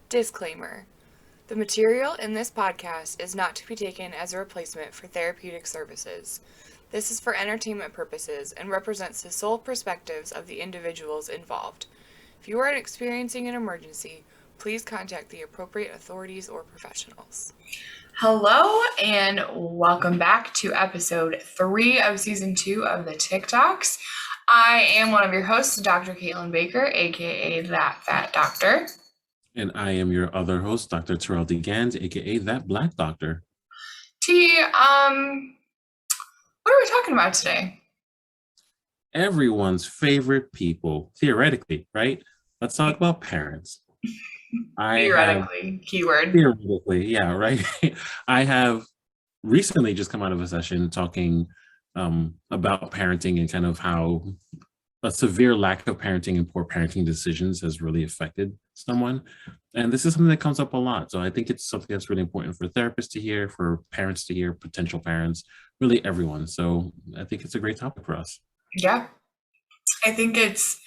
Disclaimer. The material in this podcast is not to be taken as a replacement for therapeutic services. This is for entertainment purposes and represents the sole perspectives of the individuals involved. If you are experiencing an emergency, please contact the appropriate authorities or professionals. Hello and welcome back to episode 3 of season 2 of the Tikdocs. I am one of your hosts, Dr. Katelyn Baker, aka That Fat Doctor. And I am your other host, Dr. Terrell DeGans, aka That Black Doctor. T, what are we talking about today? Everyone's favorite people, theoretically, right? Let's talk about parents. Keyword. Theoretically, yeah, right? I have recently just come out of a session talking about parenting and kind of how a severe lack of parenting and poor parenting decisions has really affected someone. And this is something that comes up a lot. So I think it's something that's really important for therapists to hear, for parents to hear, potential parents, really everyone. So I think it's a great topic for us. Yeah. I think it's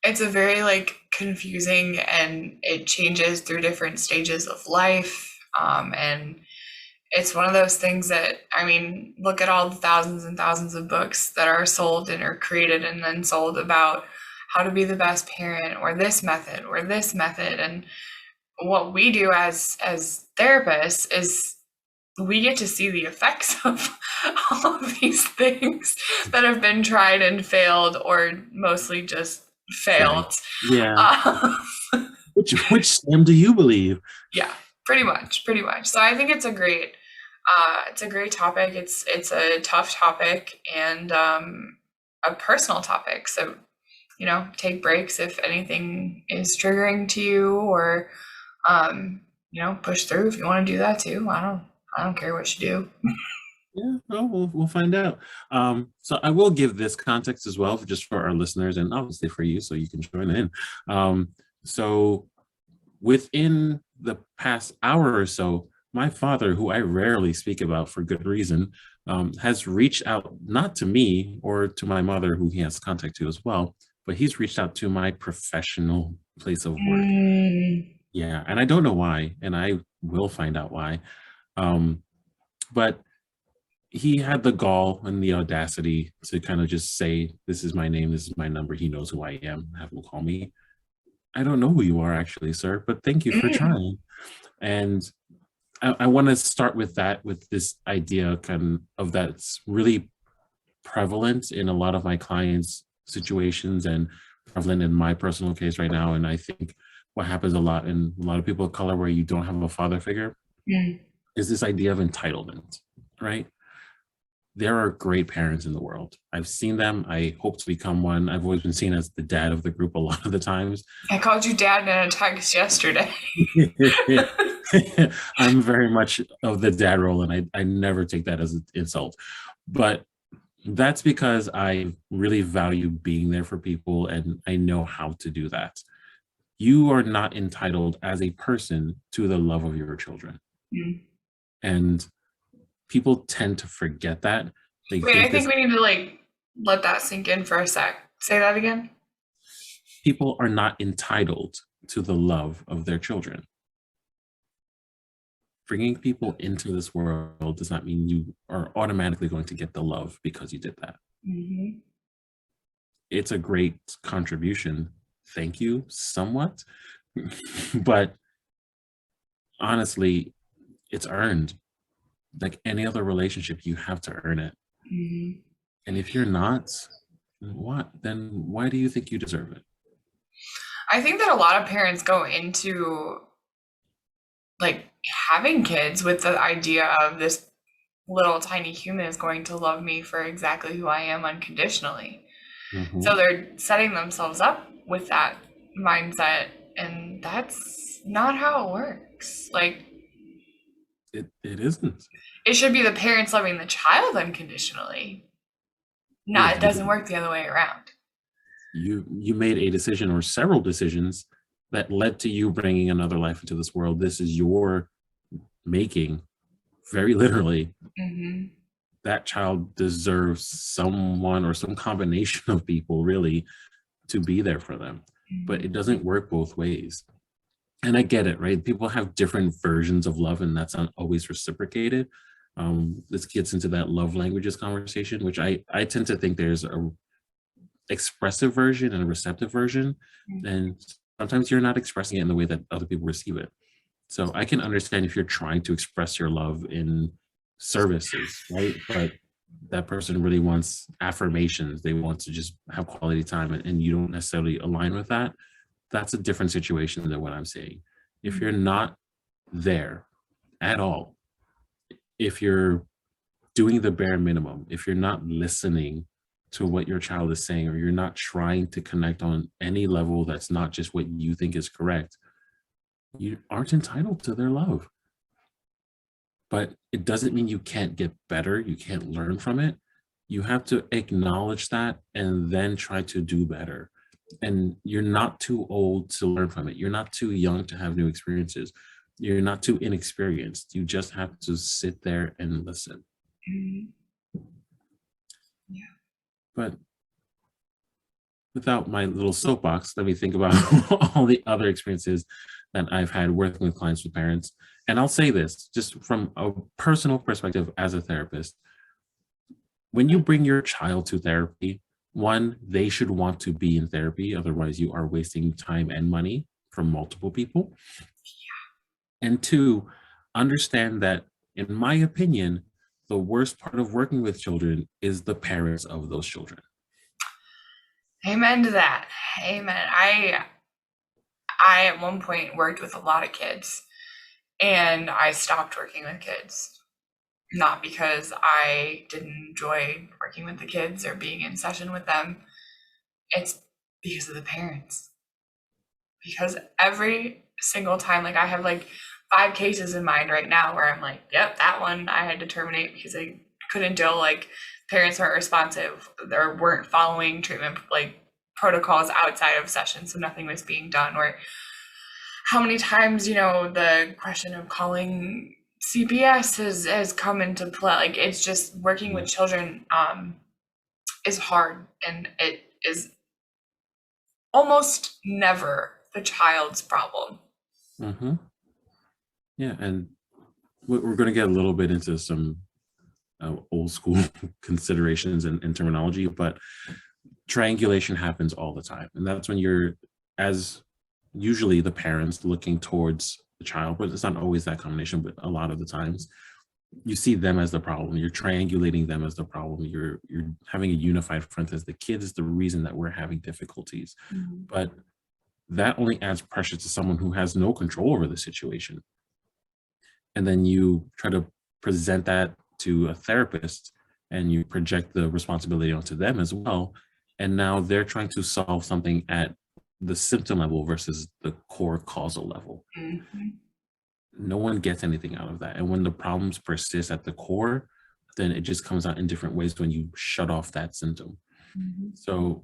a very confusing, and it changes through different stages of life. And it's one of those things that, look at all the thousands and thousands of books that are sold and are created and then sold about how to be the best parent, or this method or this method. And what we do as therapists is we get to see the effects of all of these things that have been tried and failed, or mostly just failed. Yeah. Which Sam do you believe? Yeah, pretty much. So I think it's a great topic. It's a tough topic, and a personal topic. So, take breaks if anything is triggering to you, or push through if you want to do that too. I don't care what you do. Yeah, we'll find out. So I will give this context as well, just for our listeners, and obviously for you, so you can join in. So within the past hour or so, my father, who I rarely speak about for good reason, has reached out, not to me or to my mother, who he has contact to as well, but he's reached out to my professional place of work. Yeah, and I don't know why, and I will find out why. But he had the gall and the audacity to kind of just say, this is my name, this is my number, he knows who I am, have him call me. I don't know who you are actually, sir, but thank you for trying. And I want to start with that, with this idea kind of that's really prevalent in a lot of my clients' situations and prevalent in my personal case right now. And I think what happens a lot in a lot of people of color where you don't have a father figure is this idea of entitlement, right? There are great parents in the world. I've seen them. I hope to become one. I've always been seen as the dad of the group a lot of the times. I called you dad in a text yesterday. I'm very much of the dad role, and I never take that as an insult. But that's because I really value being there for people, and I know how to do that. You are not entitled as a person to the love of your children. And people tend to forget that. I think we need to let that sink in for a sec. Say that again. People are not entitled to the love of their children. Bringing people into this world does not mean you are automatically going to get the love because you did that. It's a great contribution. Thank you, somewhat. But honestly, it's earned. Like any other relationship, you have to earn it. And if you're not, then why do you think you deserve it? I think that a lot of parents go into having kids with the idea of this little tiny human is going to love me for exactly who I am unconditionally. So they're setting themselves up with that mindset, and that's not how it works. It isn't. It should be the parents loving the child unconditionally. It doesn't work the other way around. You made a decision, or several decisions, that led to you bringing another life into this world. This is your making, very literally. That child deserves someone, or some combination of people, really, to be there for them. But it doesn't work both ways. And I get it, right? People have different versions of love, and that's not always reciprocated. This gets into that love languages conversation, which I tend to think there's a expressive version and a receptive version, and sometimes you're not expressing it in the way that other people receive it. So I can understand if you're trying to express your love in services, right? But that person really wants affirmations. They want to just have quality time, and you don't necessarily align with that. That's a different situation than what I'm saying. If you're not there at all, if you're doing the bare minimum, if you're not listening to what your child is saying, or you're not trying to connect on any level that's not just what you think is correct, you aren't entitled to their love. But it doesn't mean you can't get better, you can't learn from it. You have to acknowledge that and then try to do better. And you're not too old to learn from it. You're not too young to have new experiences. You're not too inexperienced. You just have to sit there and listen. Yeah. But without my little soapbox, let me think about all the other experiences that I've had working with clients with parents. And I'll say this just from a personal perspective as a therapist. When you bring your child to therapy, one, they should want to be in therapy. Otherwise, you are wasting time and money from multiple people. And two, understand that, in my opinion, the worst part of working with children is the parents of those children. Amen to that. Amen. I at one point worked with a lot of kids, and I stopped working with kids. Not because I didn't enjoy working with the kids or being in session with them. It's because of the parents. Because every single time, like I have like 5 cases in mind right now where I'm like, yep, that one I had to terminate because I couldn't deal, like parents weren't responsive or weren't following treatment like protocols outside of session, so nothing was being done. Or how many times, the question of calling CPS has come into play. Like it's just working with children is hard, and it is almost never the child's problem. Mm-hmm. Yeah, and we're going to get a little bit into some old school considerations and terminology, but triangulation happens all the time. And that's when you're, as usually the parents, looking towards the child, but it's not always that combination, but a lot of the times you see them as the problem. You're triangulating them as the problem. You're having a unified front as the kid is the reason that we're having difficulties. But that only adds pressure to someone who has no control over the situation. And then you try to present that to a therapist and you project the responsibility onto them as well. And now they're trying to solve something at the symptom level versus the core causal level. No one gets anything out of that. And when the problems persist at the core, then it just comes out in different ways when you shut off that symptom. So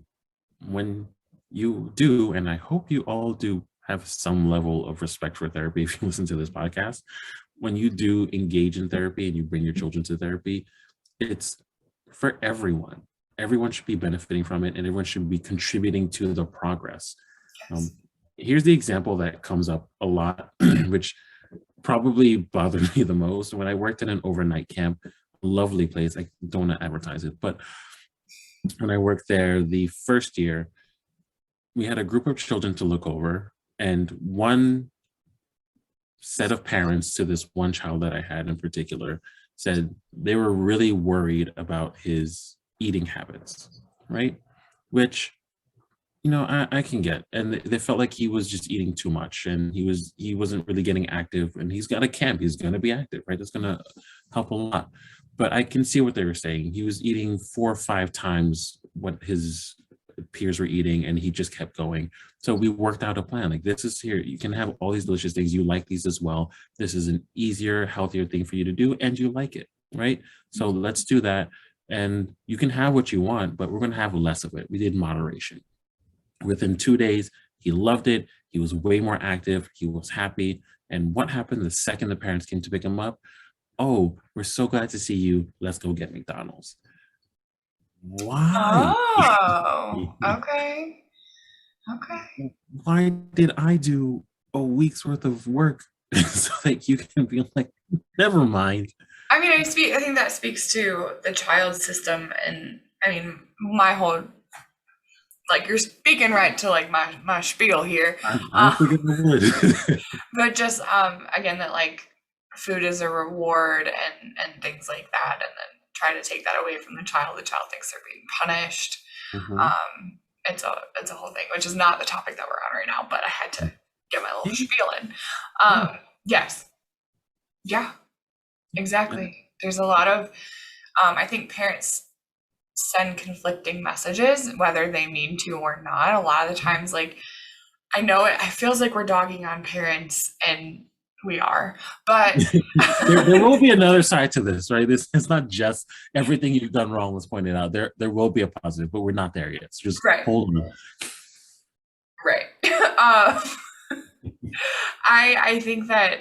when you do, and I hope you all do have some level of respect for therapy if you listen to this podcast, when you do engage in therapy and you bring your children to therapy, it's for everyone. Everyone should be benefiting from it, and everyone should be contributing to the progress. Here's the example that comes up a lot, which probably bothered me the most. When I worked in an overnight camp, lovely place, I don't want to advertise it, but when I worked there the first year, we had a group of children to look over, and one set of parents to this one child that I had in particular said they were really worried about his eating habits, right? Which, I can get. And they felt like he was just eating too much, and he wasn't really getting active, and he's got a camp, he's going to be active, right? That's going to help a lot. But I can see what they were saying. He was eating 4 or 5 times what his peers were eating, and he just kept going. So we worked out a plan. Like, this is here, you can have all these delicious things, you like these as well. This is an easier, healthier thing for you to do, and you like it, right? So let's do that. And you can have what you want, but we're going to have less of it. We did moderation. Within 2 days, he loved it. He was way more active. He was happy. And what happened the second the parents came to pick him up? Oh, we're so glad to see you. Let's go get McDonald's. Why? Oh, okay. Why did I do a week's worth of work so that you can be like, never mind. I mean, I think that speaks to the child system, and I mean, my whole, like, you're speaking right to like my spiel here. I figured I would. But just again, that like food is a reward and things like that, and then try to take that away from the child thinks they're being punished. Mhm. It's a whole thing, which is not the topic that we're on right now, but I had to get my little spiel in. Yes. Yeah, exactly. There's a lot of I think parents send conflicting messages, whether they mean to or not. A lot of the times, like, I know it feels like we're dogging on parents, and we are, but there will be another side to this, right? This is not just everything you've done wrong was pointed out. There will be a positive, but we're not there yet. So just right. hold on. Right. I think that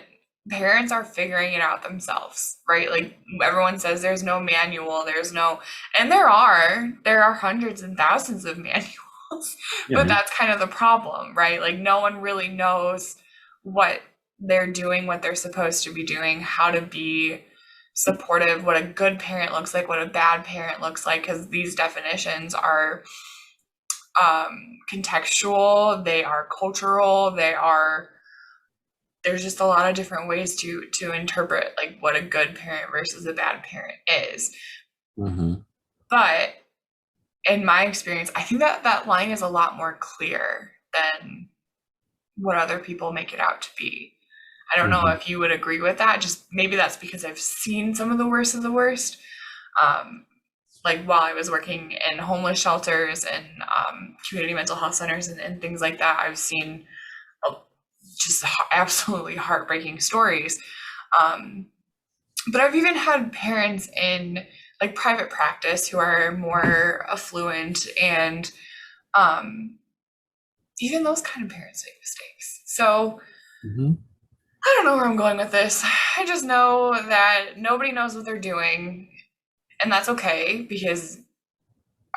parents are figuring it out themselves, right? Like, everyone says there's no manual, and there are hundreds and thousands of manuals, but that's kind of the problem, right? Like, no one really knows what they're doing, what they're supposed to be doing, how to be supportive, what a good parent looks like, what a bad parent looks like, because these definitions are contextual, they are cultural, there's just a lot of different ways to interpret like what a good parent versus a bad parent is. Mm-hmm. But in my experience, I think that line is a lot more clear than what other people make it out to be. I don't know if you would agree with that. Just maybe that's because I've seen some of the worst of the worst. Like, while I was working in homeless shelters and community mental health centers and things like that, I've seen just absolutely heartbreaking stories. But I've even had parents in like private practice who are more affluent, and even those kind of parents make mistakes. So I don't know where I'm going with this. I just know that nobody knows what they're doing, and that's okay, because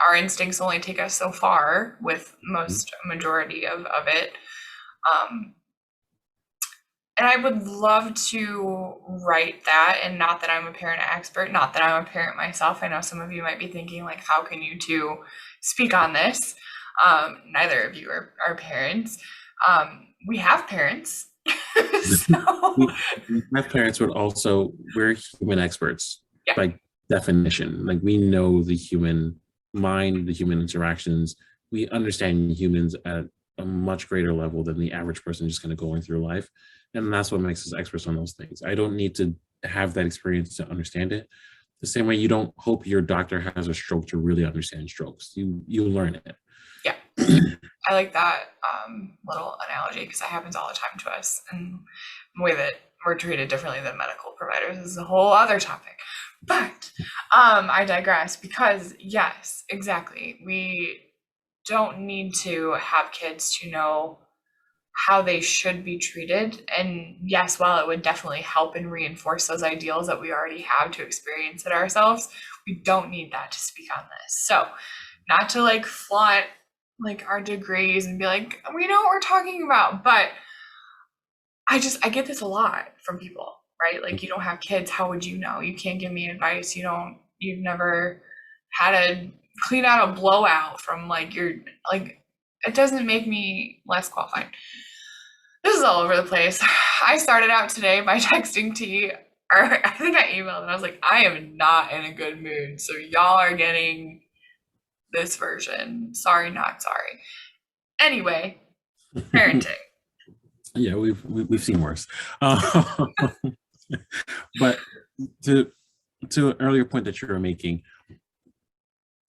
our instincts only take us so far with most majority of it. And I would love to write that, and not that I'm a parent expert, not that I'm a parent myself. I know some of you might be thinking, like, how can you two speak on this? Neither of you are parents. We have parents. So we have parents, but also we're human experts by definition. Like, we know the human mind, the human interactions. We understand humans at a much greater level than the average person just kind of going through life. And that's what makes us experts on those things. I don't need to have that experience to understand it. The same way you don't hope your doctor has a stroke to really understand strokes. You learn it. Yeah. I like that little analogy, because that happens all the time to us. And the way that we're treated differently than medical providers is a whole other topic. But I digress, because yes, exactly. We don't need to have kids to know how they should be treated. And yes, while it would definitely help and reinforce those ideals that we already have to experience it ourselves, we don't need that to speak on this. So, not to like flaunt like our degrees and be like, we know what we're talking about, but I get this a lot from people, right? Like, you don't have kids, how would you know? You can't give me advice. You've never had to clean out a blowout from like it doesn't make me less qualified. This is all over the place. I started out today by texting T, or I think I emailed, and I was like, I am not in a good mood, so y'all are getting this version. Sorry, not sorry. Anyway, parenting. Yeah, we've seen worse. But to an earlier point that you were making,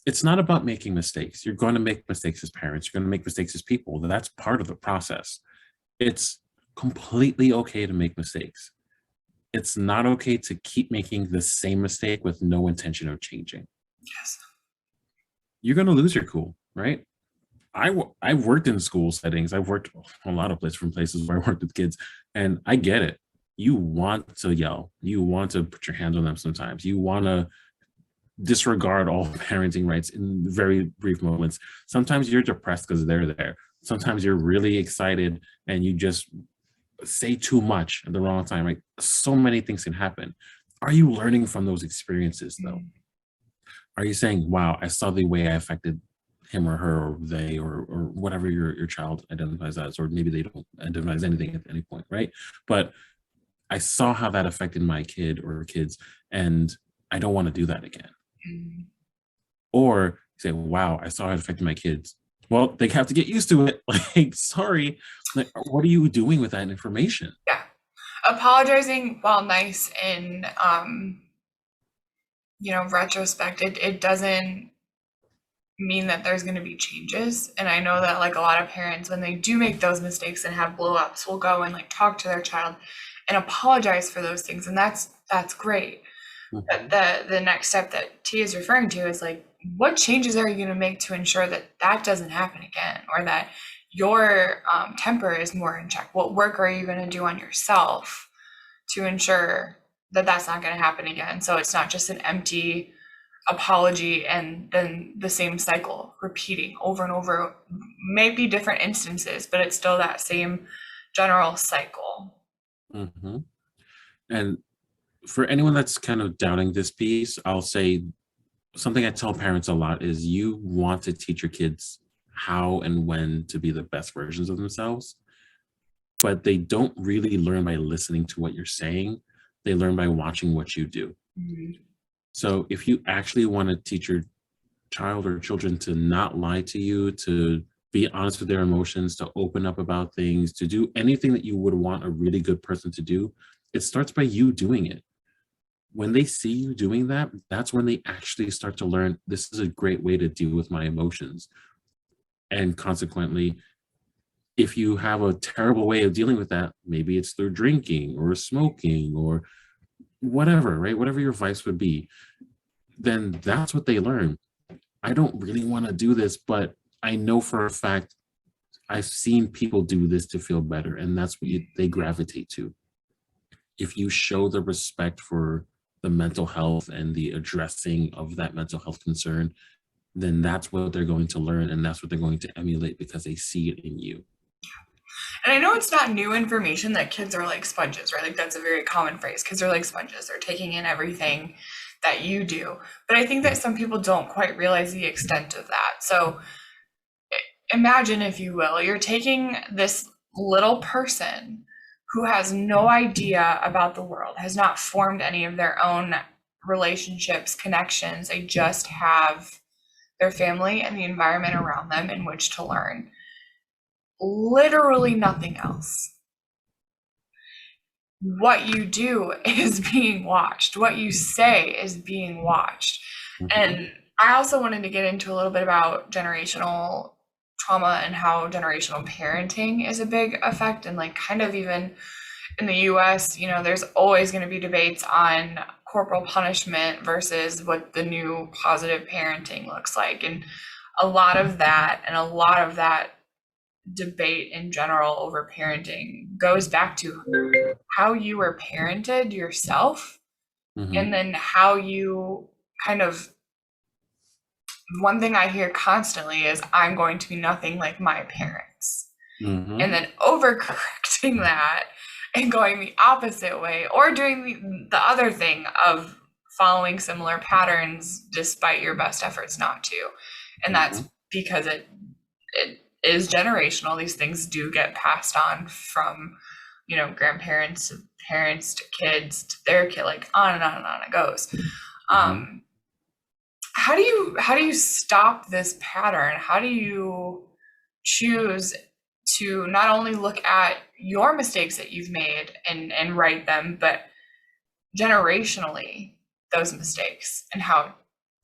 it's not about making mistakes. You're going to make mistakes as parents. You're going to make mistakes as people. That's part of the process. It's completely okay to make mistakes. It's not okay to keep making the same mistake with no intention of changing. Yes. You're going to lose your cool, right? I've worked in school settings. I've worked a lot of different places where I worked with kids, and I get it. You want to yell. You want to put your hands on them sometimes. You want to disregard all parenting rights in very brief moments. Sometimes you're depressed because they're there. Sometimes you're really excited and you just say too much at the wrong time. Like, so many things can happen. Are you learning from those experiences though? Are you saying, wow, I saw the way I affected him or her or they or whatever your child identifies as, or maybe they don't identify as anything at any point, right? But I saw how that affected my kid or kids, and I don't want to do that again. Or say, wow, I saw how it affected my kids. Well, they have to get used to it. Like, sorry. Like, what are you doing with that information? Yeah. Apologizing, while nice in retrospect, it doesn't mean that there's going to be changes. And I know that like a lot of parents, when they do make those mistakes and have blow ups, will go and like talk to their child and apologize for those things, and that's great. But the next step that T is referring to is like, what changes are you going to make to ensure that that doesn't happen again, or that your temper is more in check? What work are you going to do on yourself to ensure that that's not going to happen again? So it's not just an empty apology and then the same cycle repeating over and over. Maybe different instances, but it's still that same general cycle. And for anyone that's kind of doubting this piece, I'll say something I tell parents a lot is you want to teach your kids how and when to be the best versions of themselves, but they don't really learn by listening to what you're saying. They learn by watching what you do. So if you actually want to teach your child or children to not lie to you, to be honest with their emotions, to open up about things, to do anything that you would want a really good person to do, it starts by you doing it. When they see you doing that, that's when they actually start to learn, this is a great way to deal with my emotions. And consequently, if you have a terrible way of dealing with that, maybe it's through drinking or smoking or whatever, right? Whatever your vice would be, then that's what they learn. I don't really want to do this, but I know for a fact I've seen people do this to feel better, and that's what they gravitate to. If you show the respect for the mental health and the addressing of that mental health concern, then that's what they're going to learn, and that's what they're going to emulate because they see it in you. And I know it's not new information that kids are like sponges, right? Like that's a very common phrase. Kids are like sponges. They're taking in everything that you do. But I think that some people don't quite realize the extent of that. So imagine, if you will, you're taking this little person who has no idea about the world, has not formed any of their own relationships, connections. They just have their family and the environment around them in which to learn. Literally nothing else. What you do is being watched. What you say is being watched. And I also wanted to get into a little bit about generational trauma and how generational parenting is a big effect. And like kind of even in the US, there's always going to be debates on corporal punishment versus what the new positive parenting looks like. And a lot of that debate in general over parenting goes back to how you were parented yourself, and then how you kind of, one thing I hear constantly is, I'm going to be nothing like my parents, and then overcorrecting that and going the opposite way, or doing the other thing of following similar patterns despite your best efforts not to. And that's because it is generational. These things do get passed on from, grandparents to parents to kids to their kid, like on and on and on it goes. How do you stop this pattern? How do you choose to not only look at your mistakes that you've made and right them, but generationally those mistakes, and how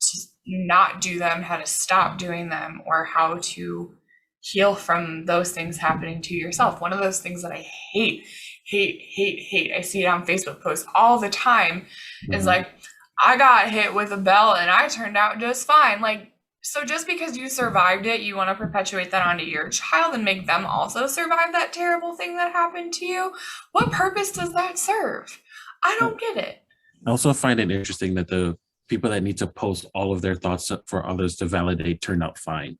to not do them, how to stop doing them, or how to heal from those things happening to yourself? One of those things that I hate, I see it on Facebook posts all the time, is like, I got hit with a belt and I turned out just fine. Like, so just because you survived it, you want to perpetuate that onto your child and make them also survive that terrible thing that happened to you? What purpose does that serve? I don't get it. I also find it interesting that the people that need to post all of their thoughts for others to validate turned out fine.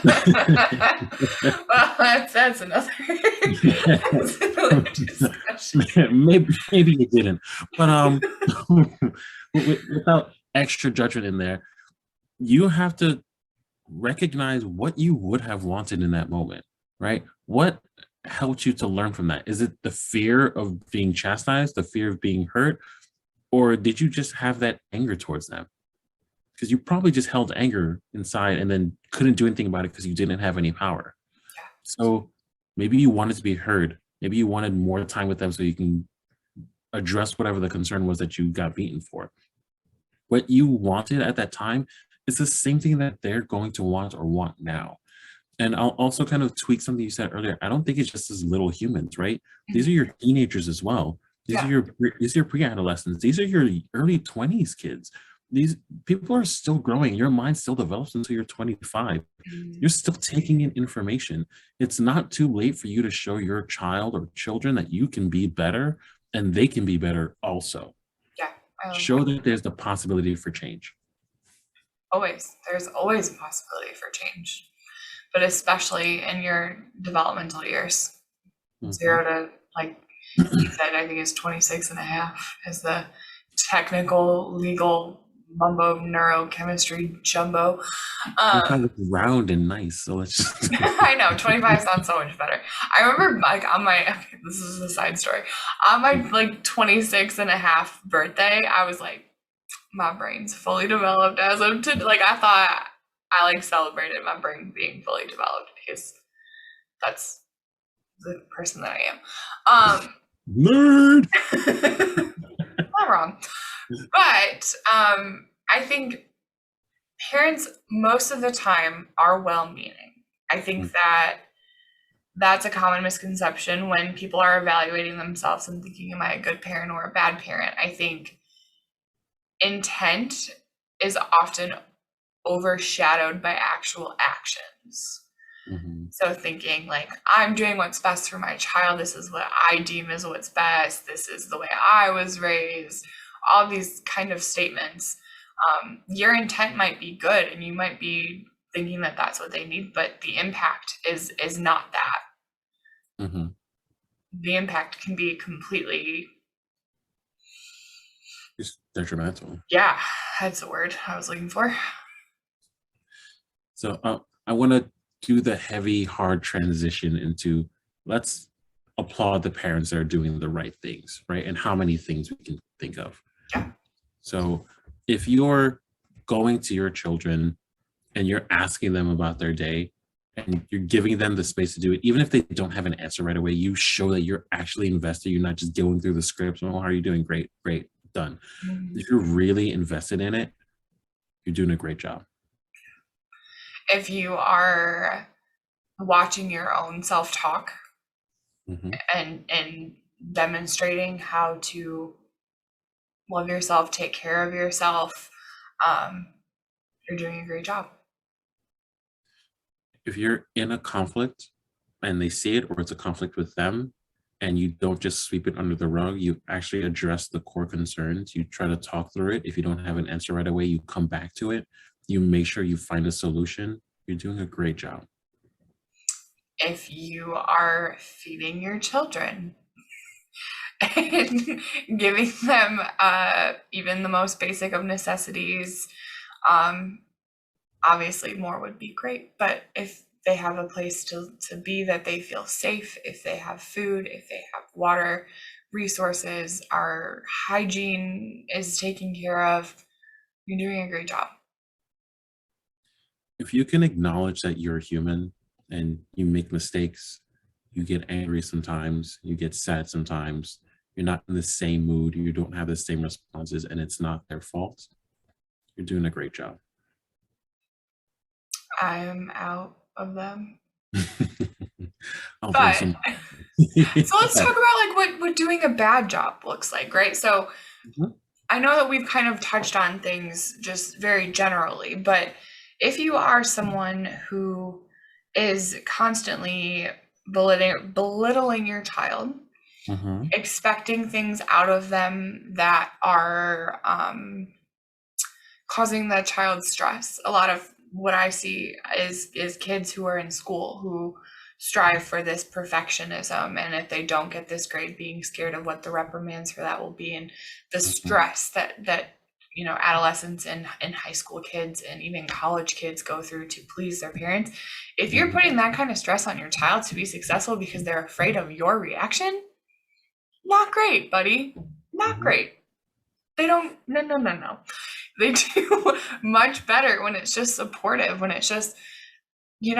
Well, that's another, that's another discussion. maybe you didn't, but without extra judgment in there, you have to recognize what you would have wanted in that moment, right? What helped you to learn from that? Is it the fear of being chastised, the fear of being hurt, or did you just have that anger towards them? Because you probably just held anger inside and then couldn't do anything about it because you didn't have any power. So maybe you wanted to be heard. Maybe you wanted more time with them so you can address whatever the concern was that you got beaten for. What you wanted at that time is the same thing that they're going to want or want now. And I'll also kind of tweak something you said earlier. I don't think it's just as little humans, right? These are your teenagers as well. These are your pre-adolescents. These are your early 20s kids. These people are still growing. Your mind still develops until you're 25. You're still taking in information. It's not too late for you to show your child or children that you can be better and they can be better also. Show that there's the possibility for change. There's always a possibility for change, but especially in your developmental years, 0 to, like you said, I think it's 26 and a half is the technical, legal mumbo neurochemistry jumbo. 25 is round and nice, so let's just I know 25 sounds so much better. I remember like on my, this is a side story, on my like 26 and a half birthday, I was like, my brain's fully developed as of today. Like I thought I like celebrated my brain being fully developed because that's the person that I am. Nerd. Not wrong. But I think parents most of the time are well-meaning. I think that that's a common misconception when people are evaluating themselves and thinking, am I a good parent or a bad parent? I think intent is often overshadowed by actual actions. So thinking like, I'm doing what's best for my child. This is what I deem as what's best. This is the way I was raised. All these kind of statements. Your intent might be good and you might be thinking that that's what they need, but the impact is not that. The impact can be completely just detrimental. Yeah, that's the word I was looking for. So I want to do the heavy, hard transition into let's applaud the parents that are doing the right things, right? And how many things we can think of. So if you're going to your children and you're asking them about their day and you're giving them the space to do it, even if they don't have an answer right away, you show that you're actually invested. You're not just going through the scripts. Oh, how are you doing? Great, done. If you're really invested in it, you're doing a great job. If you are watching your own self-talk and demonstrating how to love yourself, take care of yourself, you're doing a great job. If you're in a conflict and they see it, or it's a conflict with them, and you don't just sweep it under the rug, you actually address the core concerns. You try to talk through it. If you don't have an answer right away, you come back to it. You make sure you find a solution. You're doing a great job. If you are feeding your children and giving them even the most basic of necessities, obviously more would be great. But if they have a place to be that they feel safe, if they have food, if they have water, resources, our hygiene is taken care of, you're doing a great job. If you can acknowledge that you're human and you make mistakes, you get angry sometimes, you get sad sometimes, you're not in the same mood, you don't have the same responses, and it's not their fault, you're doing a great job. I'm out of them. But so let's talk about like what doing a bad job looks like, right? So I know that we've kind of touched on things just very generally, but if you are someone who is constantly belittling your child, expecting things out of them that are causing the child stress, a lot of what I see is kids who are in school who strive for this perfectionism, and if they don't get this grade, being scared of what the reprimands for that will be, and the stress that adolescents and high school kids and even college kids go through to please their parents. If you're putting that kind of stress on your child to be successful because they're afraid of your reaction, not great, buddy. Not great. They don't, no. They do much better when it's just supportive, when it's just, you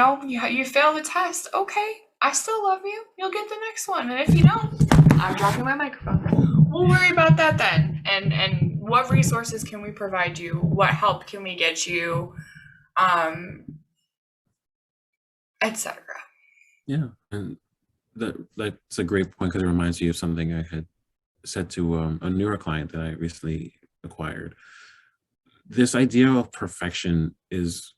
fail the test. Okay, I still love you. You'll get the next one. And if you don't, I'm dropping my microphone. We'll worry about that then. And what resources can we provide you? What help can we get you? Etc. Yeah, and that's a great point, because it reminds me of something I had said to a newer client that I recently acquired. This idea of perfection is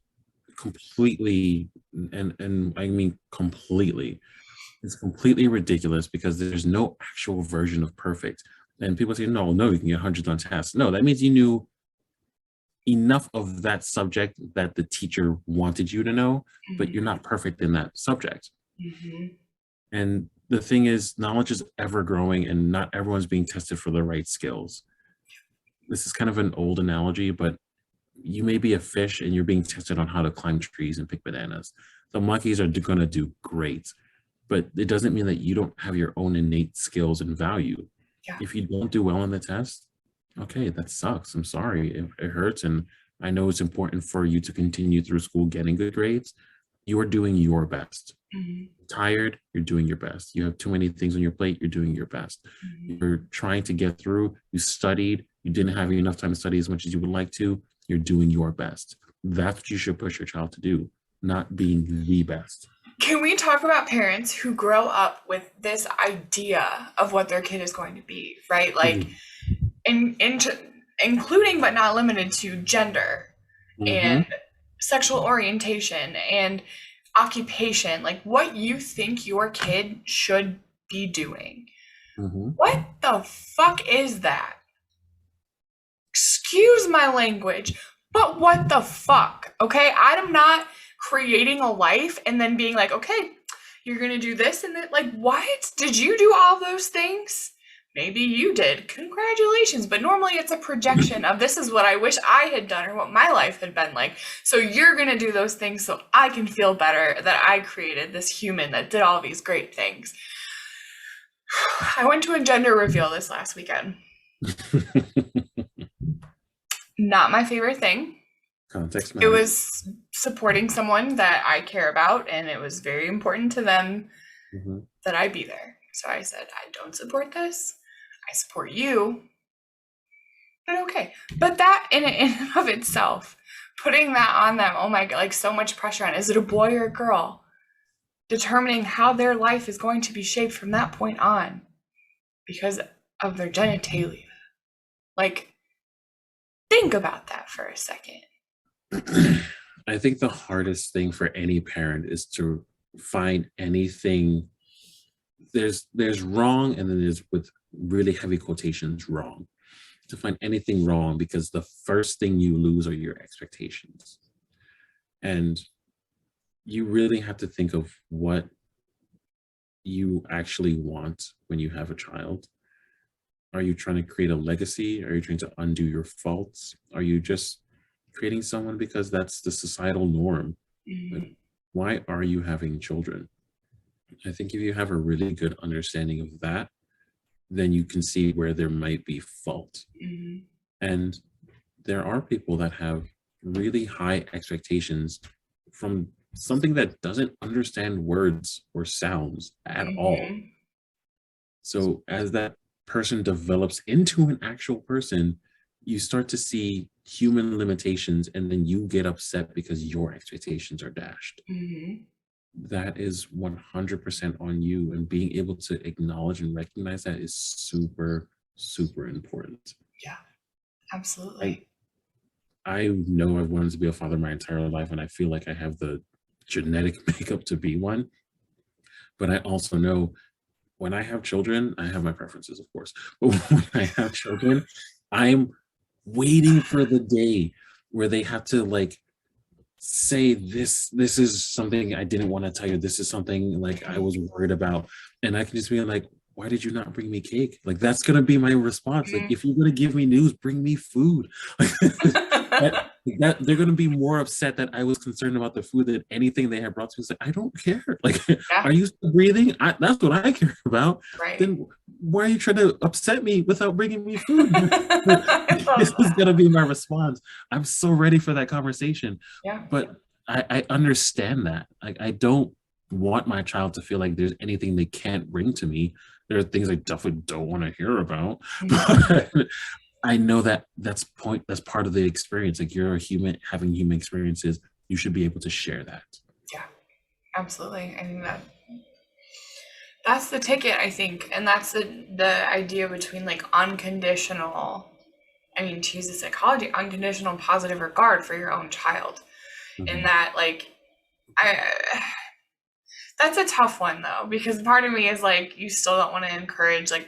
completely, and I mean completely, it's completely ridiculous, because there's no actual version of perfect. And people say, no, you can get hundreds on tests. No, that means you knew enough of that subject that the teacher wanted you to know, but you're not perfect in that subject. And the thing is, knowledge is ever growing, and not everyone's being tested for the right skills. This is kind of an old analogy, but you may be a fish and you're being tested on how to climb trees and pick bananas. The monkeys are going to do great, but it doesn't mean that you don't have your own innate skills and value. Yeah. If you don't do well on the test, okay, that sucks. I'm sorry. It hurts. And I know it's important for you to continue through school getting good grades. You are doing your best. Tired, you're doing your best. You have too many things on your plate, you're doing your best. You're trying to get through, you studied, you didn't have enough time to study as much as you would like to, you're doing your best. That's what you should push your child to do, not being the best. Can we talk about parents who grow up with this idea of what their kid is going to be, right? Like, including but not limited to gender and sexual orientation and occupation, like what you think your kid should be doing. What the fuck is that? Excuse my language, but what the fuck? Okay, I'm not creating a life and then being like, okay, you're gonna do this and then, like, what? Did you do all those things? Maybe you did. Congratulations. But normally it's a projection of this is what I wish I had done or what my life had been like. So you're going to do those things so I can feel better that I created this human that did all these great things. I went to a gender reveal this last weekend. Not my favorite thing. Context matters. It was supporting someone that I care about, and it was very important to them that I be there. So I said, I don't support this. I support you. But okay. But that in and of itself, putting that on them, oh my God, like so much pressure on, is it a boy or a girl? Determining how their life is going to be shaped from that point on because of their genitalia. Like, think about that for a second. I think the hardest thing for any parent is to find anything. There's wrong, and then there's, with really heavy quotations, wrong. To find anything wrong, because the first thing you lose are your expectations. And you really have to think of what you actually want when you have a child. Are you trying to create a legacy? Are you trying to undo your faults? Are you just creating someone because that's the societal norm? Like, why are you having children? I think if you have a really good understanding of that, then you can see where there might be fault. And there are people that have really high expectations from something that doesn't understand words or sounds at all. So as that person develops into an actual person, you start to see human limitations, and then you get upset because your expectations are dashed. That is 100% on you, and being able to acknowledge and recognize that is super, super important. Yeah, absolutely. I know I've wanted to be a father my entire life, and I feel like I have the genetic makeup to be one. But I also know when I have children, I have my preferences, of course, but when I have children, I'm waiting for the day where they have to like say this is something I didn't want to tell you. This is something like I was worried about. And I can just be like, why did you not bring me cake? Like, that's gonna be my response. Like, if you're gonna give me news, bring me food. that they're gonna be more upset that I was concerned about the food than anything they had brought to me. It's like, I don't care. Like, Yeah. are you still breathing? That's what I care about. Right. Then why are you trying to upset me without bringing me food? This is that. gonna be my response. I'm so ready for that conversation. Yeah. But I understand that. I don't want my child to feel like there's anything they can't bring to me. There are things I definitely don't want to hear about. But I know that that's part of the experience. Like, you're a human having human experiences. You should be able to share that. Yeah, absolutely. I think that's the ticket, I think. And that's the idea between like unconditional, I mean, to use the psychology, unconditional positive regard for your own child. In that, like, that's a tough one though, because part of me is like, you still don't want to encourage like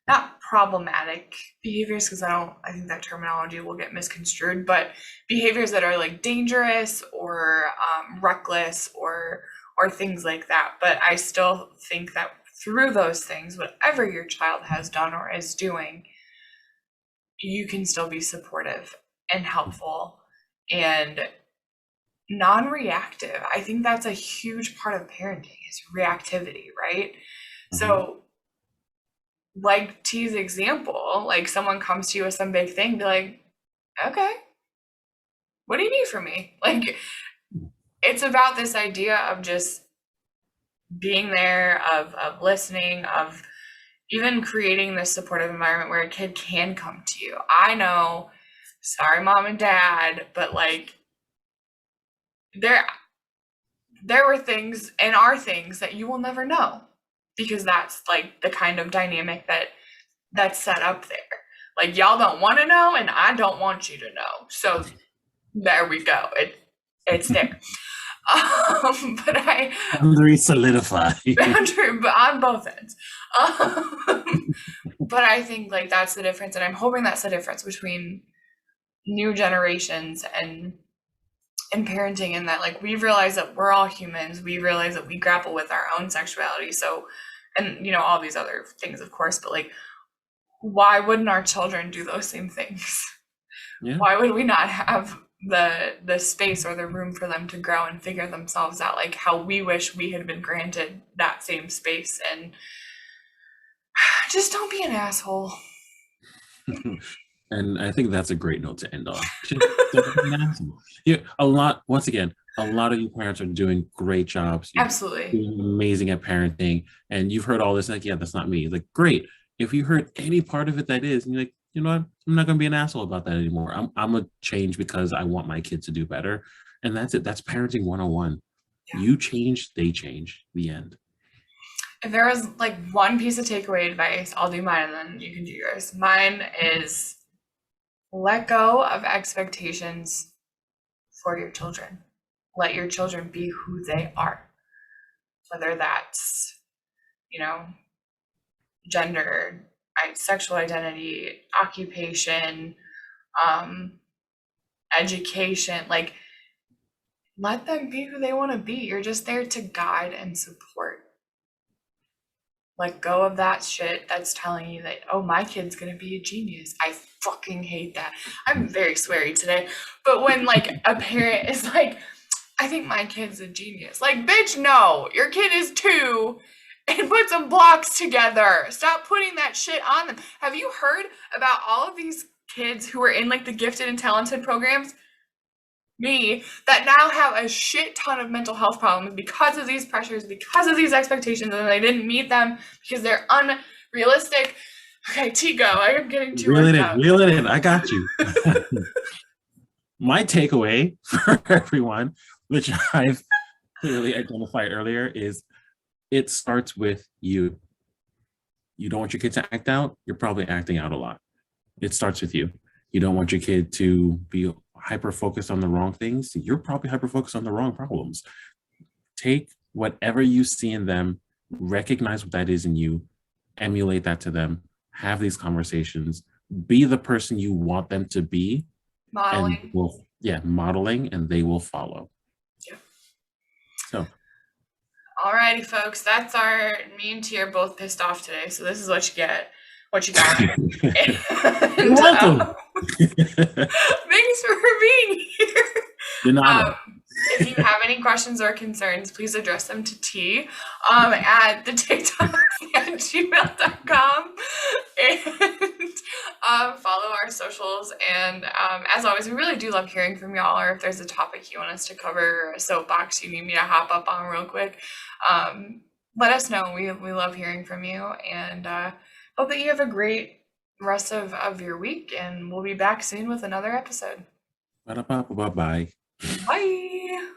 not problematic behaviors, because I think that terminology will get misconstrued, but behaviors that are like dangerous or reckless or things like that. But I still think that through those things, whatever your child has done or is doing, you can still be supportive and helpful and non-reactive. I think that's a huge part of parenting, is reactivity, right? So like T's example, like someone comes to you with some big thing, be like, okay, what do you need from me? Like, it's about this idea of just being there, of listening, of even creating this supportive environment where a kid can come to you. I know, sorry, mom and dad, but like, there were things and are things that you will never know, because that's like the kind of dynamic that's set up there. Like, y'all don't want to know, and I don't want you to know. So there we go. It's there. But boundary solidified. Boundary, but on both ends. But I think like that's the difference, and I'm hoping that's the difference between new generations and parenting, in that like we realize that we're all humans. We realize that we grapple with our own sexuality. So, and you know, all these other things, of course, but like, why wouldn't our children do those same things? Yeah. Why would we not have the space or the room for them to grow and figure themselves out, like how we wish we had been granted that same space? And just don't be an asshole. And I think that's a great note to end on. Yeah, once again, a lot of you parents are doing great jobs. You're Absolutely. Doing amazing at parenting. And you've heard all this, like, yeah, that's not me. Like, great. If you heard any part of it that is, and you're like, you know what, I'm not going to be an asshole about that anymore. I'm going to change because I want my kids to do better. And that's it. That's parenting 101. Yeah. You change, they change. The end. If there was like one piece of takeaway advice, I'll do mine and then you can do yours. Mine is let go of expectations for your children. Let your children be who they are. Whether that's, you know, gender, sexual identity, occupation, education, like let them be who they want to be. You're just there to guide and support. Let go of that shit that's telling you that, oh, my kid's gonna be a genius. I fucking hate that. I'm very sweary today. But when like a parent is like, I think my kid's a genius. Like, bitch, no, your kid is 2 and put some blocks together. Stop putting that shit on them. Have you heard about all of these kids who are in like the gifted and talented programs? Me, that now have a shit ton of mental health problems because of these pressures, because of these expectations, and they didn't meet them because they're unrealistic. Okay, T, go. I am getting too reel it in. I got you. My takeaway for everyone, which I've clearly identified earlier, is it starts with you. You don't want your kid to act out, you're probably acting out a lot. It starts with you. You don't want your kid to be hyper-focused on the wrong things, you're probably hyper-focused on the wrong problems. Take whatever you see in them, recognize what that is in you, emulate that to them, have these conversations, be the person you want them to be. Modeling. modeling, and they will follow. Yep. So. Alrighty, folks, that's me and T are both pissed off today, so this is what you get. What you got. You're welcome. Thanks for being here. If you have any questions or concerns, please address them to T at the Tikdocs@gmail.com, and follow our socials. And as always, we really do love hearing from y'all, or if there's a topic you want us to cover, or a soapbox you need me to hop up on real quick, let us know. We love hearing from you, and hope that you have a great rest of your week, and we'll be back soon with another episode. Bye. Bye.